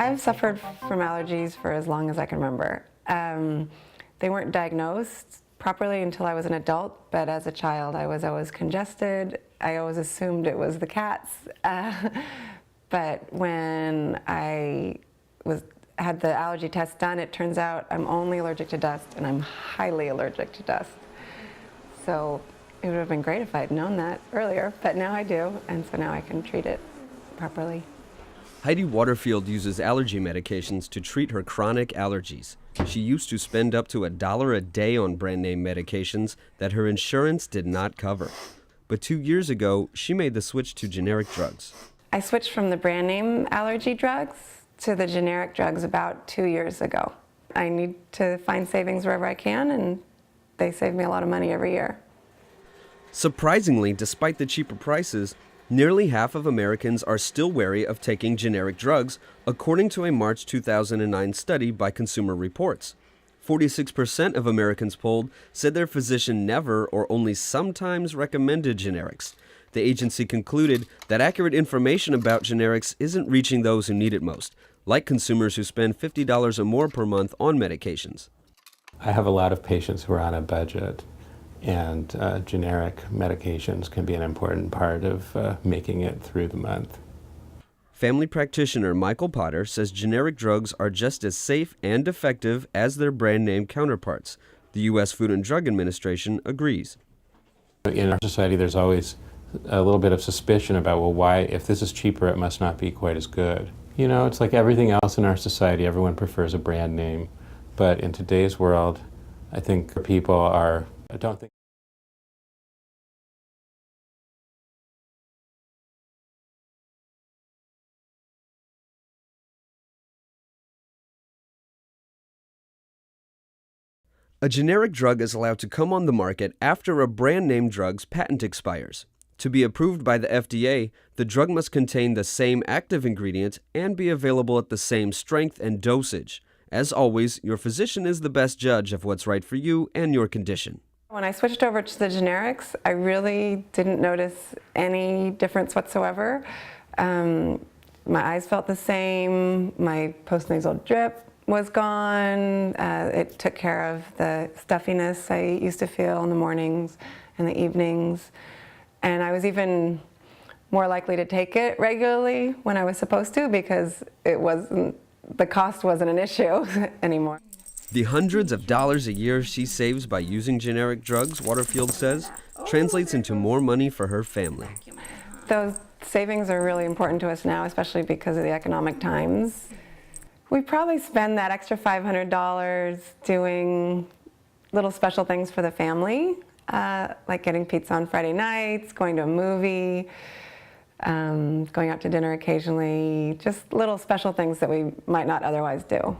I've suffered from allergies for as long as I can remember. They weren't diagnosed properly until I was an adult, but as a child I was always congested. I always assumed it was the cats. But when I had the allergy test done, it turns out I'm only allergic to dust, and I'm highly allergic to dust. So it would have been great if I had known that earlier, but now I do, and so now I can treat it properly. Heidi Waterfield uses allergy medications to treat her chronic allergies. She used to spend up to $1 a day on brand name medications that her insurance did not cover. But 2 years ago, she made the switch to generic drugs. I switched from the brand name allergy drugs to the generic drugs about 2 years ago. I need to find savings wherever I can, and they save me a lot of money every year. Surprisingly, despite the cheaper prices, nearly half of Americans are still wary of taking generic drugs, according to a March 2009 study by Consumer Reports. 46% of Americans polled said their physician never or only sometimes recommended generics. The agency concluded that accurate information about generics isn't reaching those who need it most, like consumers who spend $50 or more per month on medications. I have a lot of patients who are on a budget, and generic medications can be an important part of making it through the month. Family practitioner Michael Potter says generic drugs are just as safe and effective as their brand name counterparts. The U.S. Food and Drug Administration agrees. In our society, there's always a little bit of suspicion about, well, why, if this is cheaper, it must not be quite as good. You know, it's like everything else in our society, everyone prefers a brand name. But in today's world, I think people don't think. A generic drug is allowed to come on the market after a brand name drug's patent expires. To be approved by the FDA, the drug must contain the same active ingredient and be available at the same strength and dosage. As always, your physician is the best judge of what's right for you and your condition. When I switched over to the generics, I really didn't notice any difference whatsoever. My eyes felt the same, my postnasal drip was gone. It took care of the stuffiness I used to feel in the mornings and the evenings. And I was even more likely to take it regularly when I was supposed to, because the cost wasn't an issue anymore. The hundreds of dollars a year she saves by using generic drugs, Waterfield says, translates into more money for her family. Those savings are really important to us now, especially because of the economic times. We probably spend that extra $500 doing little special things for the family, like getting pizza on Friday nights, going to a movie, going out to dinner occasionally, just little special things that we might not otherwise do.